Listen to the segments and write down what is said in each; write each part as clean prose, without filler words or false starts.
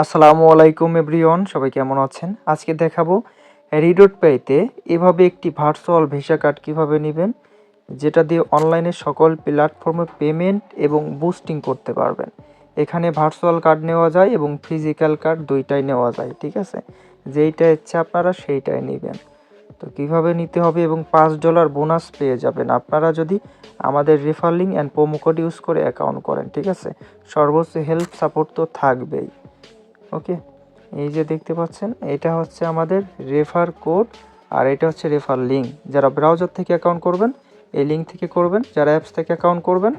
আসসালামু আলাইকুম এভরিওয়ান, সবাই কেমন আছেন? আজকে দেখাবো রিডট পেতে এভাবে একটি ভার্চুয়াল ভিসা কার্ড কিভাবে নেবেন, যেটা দিয়ে অনলাইনে সকল প্ল্যাটফর্মে পেমেন্ট এবং বুস্টিং করতে পারবেন। এখানে ভার্চুয়াল কার্ড নেওয়া যায় এবং ফিজিক্যাল কার্ড দুইটাই নেওয়া যায়, ঠিক আছে? যেইটা ইচ্ছা আপনারা সেইটাই নেবেন। তো কিভাবে নিতে হবে এবং $5 বোনাস পেয়ে যাবেন আপনারা যদি আমাদের refer link and promo code use করে অ্যাকাউন্ট করেন, ঠিক আছে? সর্বোচ্চ হেল্প সাপোর্ট তো থাকবেই। ওকে, এই যে দেখতে পাচ্ছেন এটা হচ্ছে আমাদের রেফার কোড আর এটা হচ্ছে রেফার লিঙ্ক। যারা ব্রাউজার থেকে অ্যাকাউন্ট করবেন এই লিঙ্ক থেকে করবেন, যারা অ্যাপস থেকে অ্যাকাউন্ট করবেন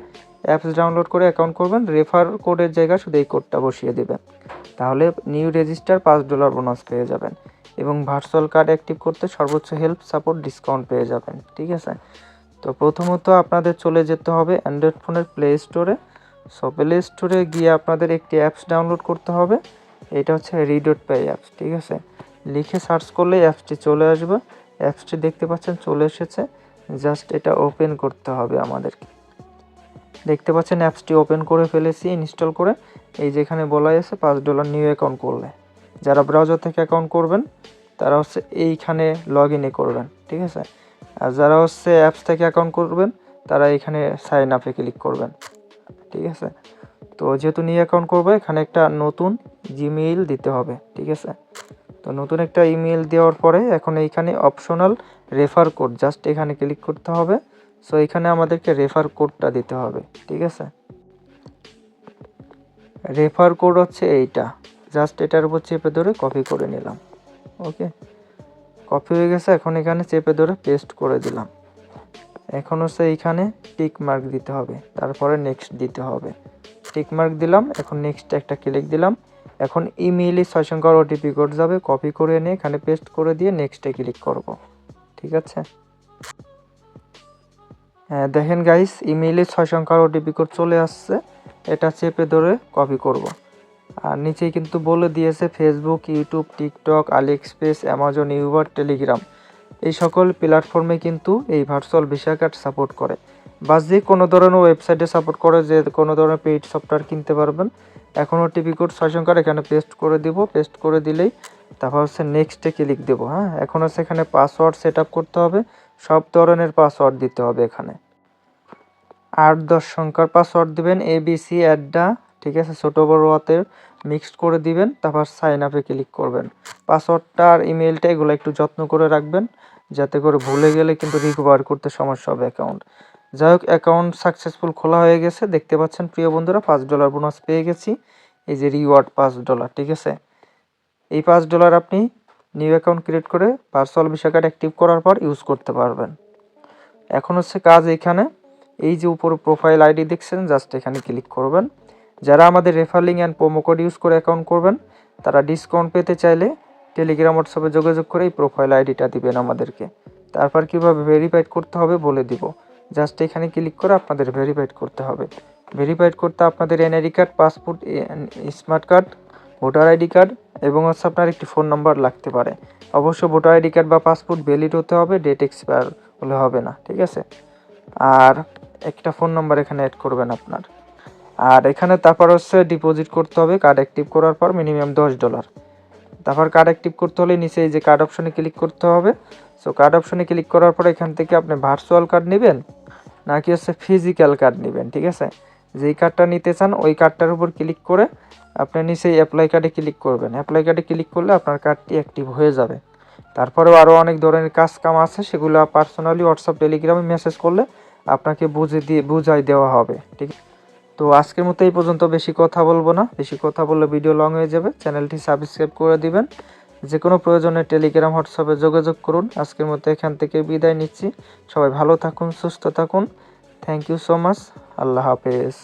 অ্যাপস ডাউনলোড করে অ্যাকাউন্ট করবেন, রেফার কোডের জায়গায় শুধু এই কোডটা বসিয়ে দেবেন, তাহলে নিউ রেজিস্টার $5 বোনাস পেয়ে যাবেন এবং ভার্চুয়াল কার্ড অ্যাক্টিভ করতে সর্বোচ্চ হেল্প সাপোর্ট ডিসকাউন্ট পেয়ে যাবেন, ঠিক আছে? তো প্রথমত আপনাদের চলে যেতে হবে অ্যান্ড্রয়েড ফোনের প্লে স্টোরে। সো প্লে স্টোরে গিয়ে আপনাদের একটি অ্যাপস ডাউনলোড করতে হবে, এটা হচ্ছে রিডট পে অ্যাপস, ঠিক আছে? লিখে সার্চ করলেই অ্যাপসটি চলে আসবে। অ্যাপসটি দেখতে পাচ্ছেন চলে এসেছে, জাস্ট এটা ওপেন করতে হবে আমাদেরকে। দেখতে পাচ্ছেন অ্যাপসটি ওপেন করে ফেলেছি ইনস্টল করে। এই যেখানে বলাই আছে $5 নিউ অ্যাকাউন্ট করলে, যারা ব্রাউজার থেকে অ্যাকাউন্ট করবেন তারা হচ্ছে এইখানে লগ ইনে করবেন, ঠিক আছে? আর যারা হচ্ছে অ্যাপস থেকে অ্যাকাউন্ট করবেন তারা এখানে সাইন আপে ক্লিক করবেন, ঠিক আছে? তো যেহেতু নিউ অ্যাকাউন্ট করবে এখানে একটা নতুন জিমেইল দিতে হবে, ঠিক আছে? তো নতুন একটা ইমেল দেওয়ার পরে এখন এইখানে অপশনাল রেফার কোড, জাস্ট এখানে ক্লিক করতে হবে। সো এখানে আমাদেরকে রেফার কোডটা দিতে হবে, ঠিক আছে? রেফার কোড হচ্ছে এইটা, জাস্ট এটার উপর চেপে ধরে কপি করে নিলাম। ওকে, কপি হয়ে গেছে। এখন এখানে চেপে ধরে পেস্ট করে দিলাম। এখন হচ্ছে এইখানে টিক মার্ক দিতে হবে, তারপরে নেক্সট দিতে হবে। টিক মার্ক দিলাম, এখন নেক্সট একটা ক্লিক দিলাম। এখন ইমেইলে 6 সংখ্যার ওটিপি কোড যাবে, কপি করে এনে এখানে পেস্ট করে দিয়ে নেক্সটে ক্লিক করব, ঠিক আছে? হ্যাঁ দেখেন গাইস, ইমেইলে 6 সংখ্যার ওটিপি কোড চলে আসছে। এটা চেপে ধরে কপি করব। আর নিচেই কিন্তু বলে দিয়েছে Facebook, YouTube, TikTok, AliExpress, Amazon, Uber, Telegram এই সকল প্ল্যাটফর্মে কিন্তু এই ভার্চুয়াল ভিসা কার্ড সাপোর্ট করে, বা যে কোনো ধরনের ওয়েবসাইটে সাপোর্ট করে, যে কোনো ধরনের পেইড সফটওয়্যার কিনতে পারবেন। এখন ওটিপি কোড 6 সংখ্যার এখানে পেস্ট করে দিব, পেস্ট করে দিলেই তারপর হচ্ছে নেক্সটে ক্লিক দেবো। হ্যাঁ, এখন হচ্ছে এখানে পাসওয়ার্ড সেট আপ করতে হবে, সব ধরনের পাসওয়ার্ড দিতে হবে। এখানে 8-10 সংখ্যার পাসওয়ার্ড দিবেন, ABC অ্যাড্ডা, ঠিক আছে? ছোটো বড় হাতের মিক্সড করে দিবেন, তারপর সাইন আপে ক্লিক করবেন। পাসওয়ার্ডটা আর ইমেলটা এগুলো একটু যত্ন করে রাখবেন, যাতে করে ভুলে গেলে কিন্তু রিকভার করতে সমস্যা হবে অ্যাকাউন্ট। যাই হোক, অ্যাকাউন্ট সাকসেসফুল খোলা হয়ে গেছে। দেখতে পাচ্ছেন প্রিয় বন্ধুরা, $5 বোনাস পেয়ে গেছি। এই যে রিওয়ার্ড $5, ঠিক আছে? এই $5 আপনি নিউ অ্যাকাউন্ট ক্রিয়েট করে ভার্চুয়াল ভিসা কার্ড অ্যাক্টিভ করার পর ইউজ করতে পারবেন। এখন হচ্ছে কাজ এইখানে, এই যে উপরে প্রোফাইল আইডি দেখছেন, জাস্ট এখানে ক্লিক করবেন। যারা আমাদের refer link and promo code use করে অ্যাকাউন্ট করবেন তারা ডিসকাউন্ট পেতে চাইলে টেলিগ্রাম হোয়াটসঅ্যাপে যোগাযোগ করে এই প্রোফাইল আইডিটা দিবেন আমাদেরকে। তারপর কীভাবে ভেরিফাইড করতে হবে বলে দিব, জাস্ট এখানে ক্লিক করে আপনাদের ভেরিফাইড করতে হবে। ভেরিফাইড করতে আপনাদের NID card, passport, smart card, voter ID card এবং হচ্ছে আপনার একটি ফোন নাম্বার লাগতে পারে। অবশ্য ভোটার আইডি কার্ড বা পাসপোর্ট ভ্যালিড হতে হবে, ডেট এক্সপায়ার হলে হবে না, ঠিক আছে? আর একটা ফোন নাম্বার এখানে অ্যাড করবেন আপনার। আর এখানে তারপর হচ্ছে ডিপোজিট করতে হবে কার্ড অ্যাক্টিভ করার পর মিনিমাম $10। তারপর কার্ড অ্যাক্টিভ করতে হলে নিচে এই যে কার্ড অপশনে ক্লিক করতে হবে। সো কার্ড অপশনে ক্লিক করার পর এখান থেকে আপনি ভার্চুয়াল কার্ড নেবেন নাকি হচ্ছে ফিজিক্যাল কার্ড নেবেন, ঠিক আছে? যেই কার্ডটা নিতে চান ওই কার্ডটার উপর ক্লিক করে আপনি নিচেই অ্যাপ্লাই কার্ডে ক্লিক করবেন। অ্যাপ্লাই কার্ডে ক্লিক করলে আপনার কার্ডটি অ্যাক্টিভ হয়ে যাবে। তারপরেও আরও অনেক ধরনের কাজ কাম আছে, সেগুলো পার্সোনালি হোয়াটসঅ্যাপ, টেলিগ্রামে মেসেজ করলে আপনাকে বুঝাই দেওয়া হবে, ঠিক? তো আজকের মতো এই পর্যন্ত, বেশি কথা বলবো না, বেশি কথা বললে ভিডিও লং হয়ে যাবে। চ্যানেলটি সাবস্ক্রাইব করে দিবেন। যে কোনো প্রয়োজনে টেলিগ্রাম, হোয়াটসঅ্যাপে যোগাযোগ করুন। আজকের মতো এখান থেকে বিদায় নিচ্ছি। সবাই ভালো থাকুন, সুস্থ থাকুন। Thank you so much. Allah হাফেজ।